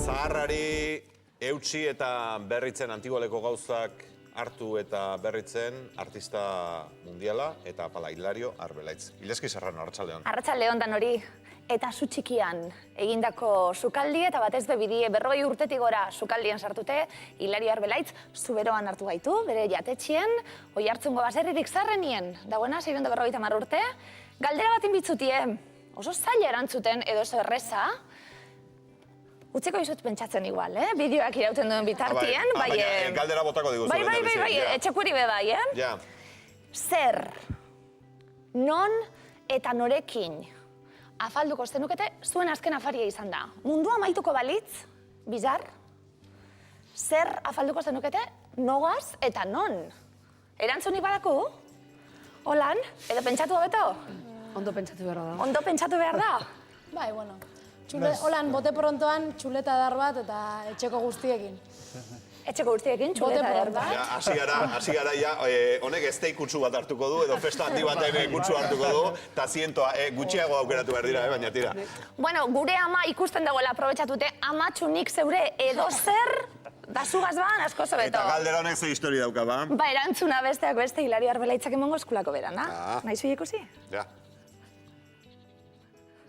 Zaharrari eutsi eta berritzen Antigoleko gauzak hartu eta berritzen artista mundiala eta pala Hilario Arbelaitz. Ileski Serrano, arratsaldeon. Arratsaldeon dan hori. Eta zu txikian egindako sukaldi eta batez be 40 urtetik gora sukaldien sartute, Hilario Arbelaitz zuberoan hartu gaitu, bere jatetxien, Oiartzungo baserririk zaharrenien, dagoena 650 urte. Galdera batin bitzutie, oso zaila erantzuten edo oso erreza, utziko izut pentsatzen igual, bideoak irauten duen bitartien. Baina galdera botako diguzu. Bai, etxekuri be bai, Ja. Zer, non eta norekin afalduko zenukete zuen azken afaria izan da. Mundua amaituko balitz, bizar, zer afalduko zenukete nogaz eta non? Erantzunik badaku? Holan, edo pentsatu hobeto? Ondo pentsatu behar da. Ondo pentsatu behar da? Bai, bueno. Holan, bote prontoan txuleta dar bat eta etxeko guztiekin. Etxeko guztiekin, txuleta dar bat. Hasi gara, honek steak kutsu bat hartuko du, edo festa handi baten kutsu hartuko du, eta zientoa gutxiago aukeratu behar dira, baina tira. Bueno, gure ama ikusten dagoela aprobetxatute, amatxunik zeure edo zer dasugaz ban asko zobeto. Eta galdera honek ze histori dauka, ba? Ba, erantzuna besteak beste Hilario Arbelaitzak emongo eskulako berana. Nahizu ikusi? Ja.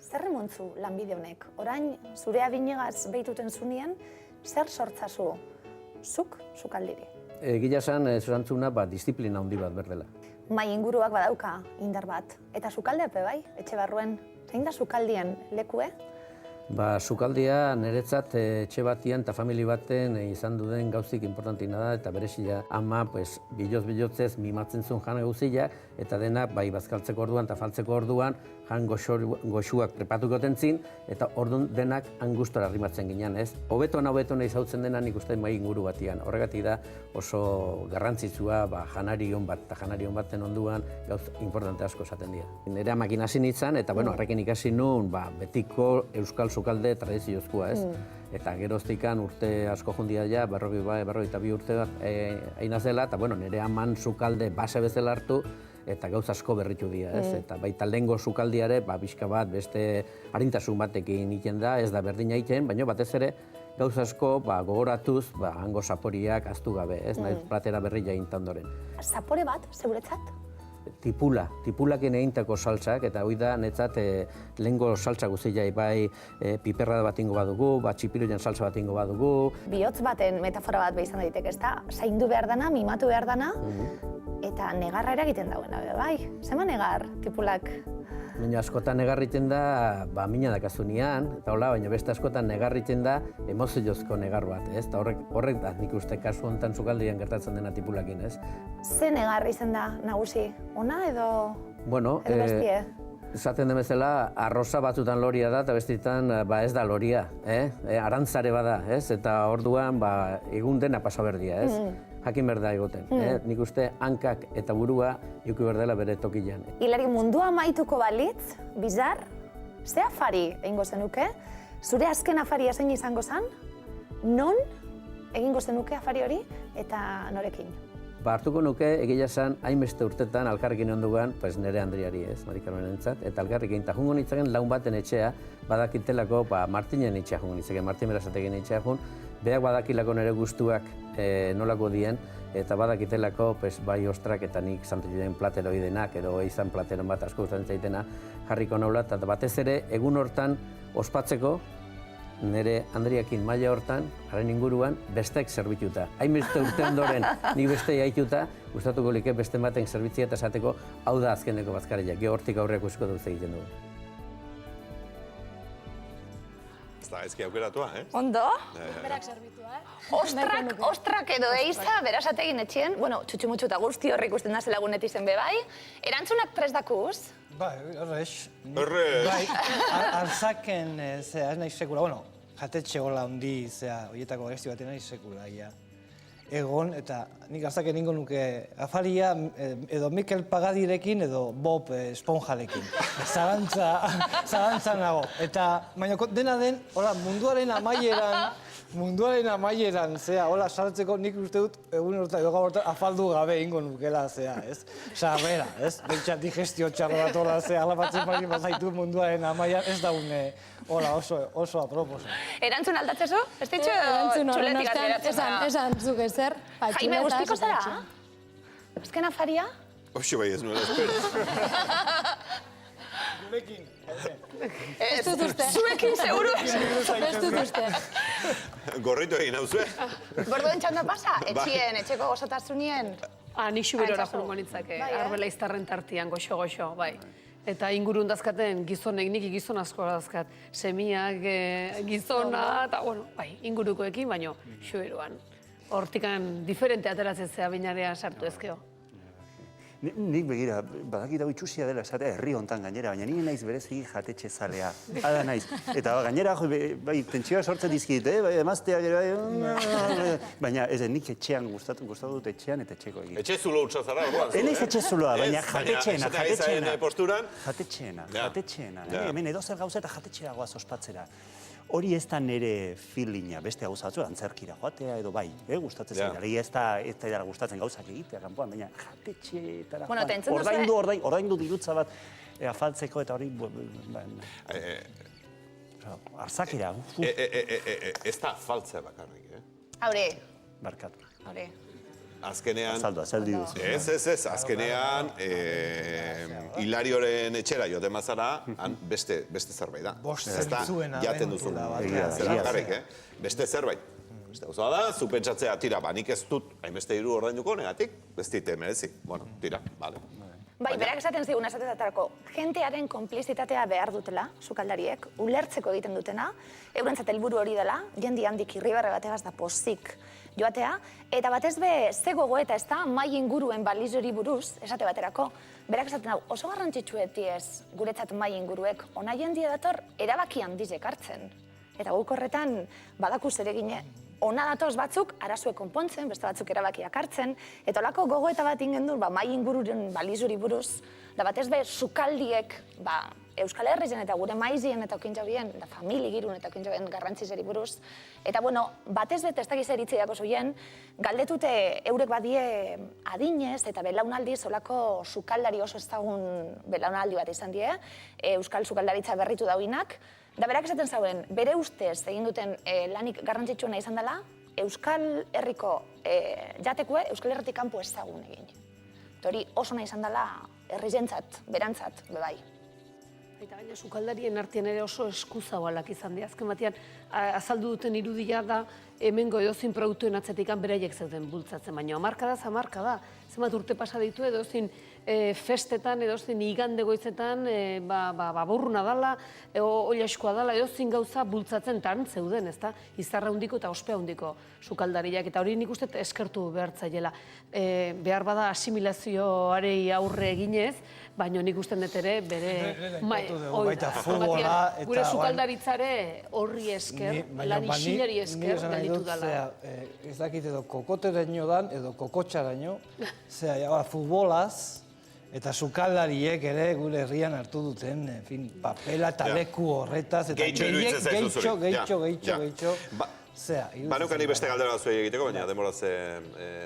Zer remontzu lanbide honek? Orain, zure adinegaz behituten zunien, zer sortzazu zuk sukaldiri? Egia esan, erantzuna disiplina handi bat berdela. Mai inguruak badauka indar bat. Eta sukaldeape bai, etxe barruen. Zein da sukaldien lekue? Sukaldia niretzat etxe batian eta famili baten izan duden gauzik importantina da eta berezia ama biloz-bilotzez mimatzen zuen jan gauzila eta denak bai bazkaltzeko orduan eta faltzeko orduan jan goxuak prepatuko tentzin eta orduan denak angustora arrimatzen ginen, ez? Hobetona izautzen dena nik uste mai inguru batian. Horregatik da oso garrantzitsua janari hon bat eta janari hon baten onduan gauz importante asko esaten dira. Nire amakin hasi nintzen eta harrekin ikasi nun betiko euskal sukalde tradiziozkoa, ez? Eta geroztikan urte asko jundia ja, 42 urte bat ainazela, eta nire aman sukalde base bezala hartu, eta gauz asko berritu dira, ez? Eta baita lehengo sukaldiare, bizka bat, beste harintasun batekin egiten da, ez da berdina egiten, baina batez ere, gauz asko gogoratuz, hango zaporiak aztu gabe, ez? Nahiz platera berria egin ondoren. Zapore bat, zeuretzat? Tipulakin egintako saltsak, eta hoi da netzat lehengo saltsa guztia, bai piperra bat ingo badugu, txipiroian saltsa bat ingo badugu. Bihotz baten metafora bat behizan daiteke, ez da? Zaindu behar dana, mimatu behar dana, eta negarra eragiten dagoena, bai? Zema negar, tipulak? Baina askotan negarriten da, mina dakazunean, eta hola, baina beste askotan negarriten da emoziozko negar bat, ez? Eta horrek da, nik uste kasu honetan sukaldian gertatzen dena tipulakin, ez? Ze negar izen da, nagusi? Ona edo bestie? Esaten den bezala, arroza batzutan loria da, eta bestetan ez da loria, arantzare bada, ez? Eta orduan, egun dena pasa berdia, ez? Jakin berda egoten. Nik uste hankak eta burua juki berdela bere tokian. Hilario, mundua amaituko balitz, bizar, ze afari egingo zenuke? Zure azken afaria zein izango zen? Non egingo zenuke afari hori eta norekin? Hartuko nuke, egia esan, hainbeste urtetan alkarrekin ondugan, nire Andriari ez, Mari Carmenentzat, eta alkarrekin, eta jungo nitzaken laun baten etxea, badakitelako, Martinen etxea jungo nitzaken, Martin Berasategin etxea jun, beak badakilako nire guztuak nolako dien, eta badakitelako, bai ostrak eta nik santu joden plateroi denak, edo izan plateron bat asko gustatzen zaitena jarriko naula, eta batez ere, egun hortan ospatzeko, nire Andriakin maila hortan, haren inguruan, bestek zerbituta. Hainbeste urte ondoren, nik beste jaituta, gustatuko like beste baten zerbitzia eta esateko, hau da azkeneko bazkaria, hortik aurreak usko duz egiten dugu. Ez da, ezki aukeratua, eh? Ondo? Berak zerbitua, Ostrak edo eiza, Berasategin etxien, txutxumutxu eta guzti horrik usten da zelagunet izen be bai. Erantzunak prest dakuz? Bai, horrez. Horrez. Bai, altzaken, ez nahi sekula, jatetxe gola hundi, horietako gesti baten nahi sekula, ia. egon, eta nik azake ningo nuke afaria edo Mikel Pagadirekin edo Bob Esponjarekin. Zalantza nago. Eta, baina dena den, munduaren amaieran, zea, hola, sartzeko nik uste dut, egun horretan afaldu gabe ingo nukela, zea, ez? Sarrera, ez? Bentsa digestio txarro bat, hola, zea, alabatzen bali bazaitu munduaren amaian, ez daune, hola, oso aproposa. Erantzun aldatzezu? Ez ditxu Erantzun horren txuletik ostean, ateratzen da. esan zuk ezer. Jaime, guztiko zara? Azken afaria? Hoxe bai ez nuela, espero. Gurekin, Ez dut uste. Zuekin, seguru? Ez dut uste. Gorritu egin hau zuen. Gorduen txanda pasa? Etxien, etxeko gozotasunien? Nik xuberora itxaso. jurungo nintzake, Bai, arbela iztarren tartian, goxo, bai. Eta ingurun dazkaten gizonek, nik gizon asko dazkat. Semiak, gizona, eta, bueno, bai, ingurukoekin, baino, xuberoan. Hortikan diferente ateratzen zea binarea sartu ezkeo. Nik begira, badakit hau itxusia dela esatea herri hontan gainera, baina nire naiz bereziki jatetxe zalea. Hala naiz. Eta gainera, bai, tentsioa sortzen dizkit, bai, emaztea gero, baina ez nik etxean gustatu dut etxean eta etxeko egin. Etxe zulo utza zara, orduan. Enaiz etxe zuloa, baina jatetxeena. Posturan. Jatetxeena. Hemen edozer gauza eta jatetxera goaz ospatzera. Hori ez da nire feelinga, beste gauza batzu, antzerkira joatea edo bai, gustatzen zaila. Ez da gustatzen gauzak egitea kanpoan, baina jatetxeetara joan. Ordaindu dirutza bat afaltzeko eta hori... Arzakira. Ez da afaltzea bakarrik, Haure. Barkatu. Haure. Azkenean... Azaldi duzu. Ez, azkenean Hilarioren etxera joten mazara, beste zerbait da. Bost Ez da, zerbitzuena jaten duzun. Zera bakarrik, beste zerbait. Beste gauza da, zu pentsatzea, tira, nik ez dut, hainbeste diru ordainduko negatik, ez dite merezi. Bueno, tira, bale. Bai, berak esaten zigun esatetarako, jentearen konplizitatea behar dutela, sukaldariek, ulertzeko egiten dutena, eurentzat helburu hori dela, jendi handik irribarre bategaz da pozik joatea, eta batez be, ze gogoeta ez da, mai inguruen balizori buruz, esate baterako, berak esaten hau, oso garrantzitsueti ez, guretzat mai inguruek, ona jendia dator, erabaki handizek hartzen. Eta guk horretan, badaku zeregine, ona datoz batzuk, arazue konpontzen, beste batzuk erabakiak hartzen, eta olako gogoeta bat ingen du, mai ingururen balizuri buruz, da batez be, sukaldiek, Euskal Herrien eta gure maizien eta okintzabien, da famili girun eta okintzabien garrantzizeri buruz. Eta, bueno, batez be, testakiz eritzeako zuien, galdetute eurek badie adinez eta belaunaldiz olako sukaldari oso ezagun belaunaldi bat izan die, Euskal sukaldaritza berritu dauinak, da berak esaten zauen, bere ustez egin duten lanik garrantzitsuena izan dela, Euskal Herriko jatekue, Euskal Herritik kanpo ezagun egin. Hori oso nahi izan dela herrizentzat, berantzat, bebai. Eta baina sukaldarien artean ere oso eskuzabalak izan dira. Azken batean, azaldu duten irudia da, hemengo edozin produktuen atzetikan beraiek zeuden bultzatzen, baina hamarkada da. Zenbat urte pasa ditu edozin festetan, edozin igande goizetan, burruna dala, oilaskoa dala, edozin gauza bultzatzen tan zeuden, ezta? Izarra hundiko eta ospe hundiko sukaldariak, eta hori nik uste eskertu behartzaiela. Behar bada asimilazioarei aurre eginez, baina nik usten dut ere bere... Gure sukaldaritzare horri esker, lan isilari esker, gelditu dala. Ez dakit edo kokoteraino dan, edo kokotxaraino, futbolaz, eta sukaldariek ere gure herrian hartu duten, papela eta leku horretaz, eta gehitxo. Banukan beste galdera batzuei egiteko, baina demoraz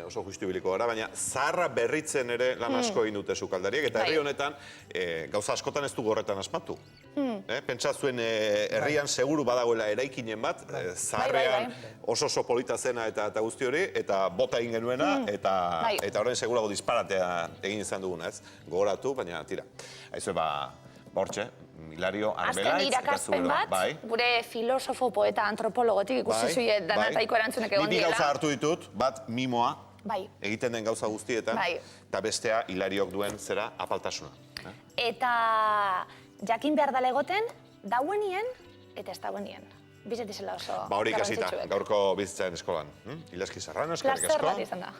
oso justu biliko gara, baina zaharra berritzen ere lan asko egin dute sukaldariek, eta herri honetan gauza askotan ez dugu horretan asmatu. Pentsa zuen herrian seguru badagoela eraikinen bat, zaharrean oso polita zena eta guzti hori, eta bota egin genuena, eta horren segurago disparatea egin izan duguna, ez? Gogoratu, baina tira. Aizu hortxe, Hilario Arbelaitz. Azken irakaspen bat, gure filosofo, poeta, antropologotik ikusi zuie danataiko erantzunek egon diela. Bi gauza hartu ditut, bat mimoa, egiten den gauza guztietan, eta bestea Hilariok duen zera apaltasuna. Eta jakin behar dala egoten, dauenien eta ez dauenien. Bizet izela oso hori ikasita, gaurko bizitzaren eskolan. Ilaski Serrano, eskerrik asko. Plazer bat izan da.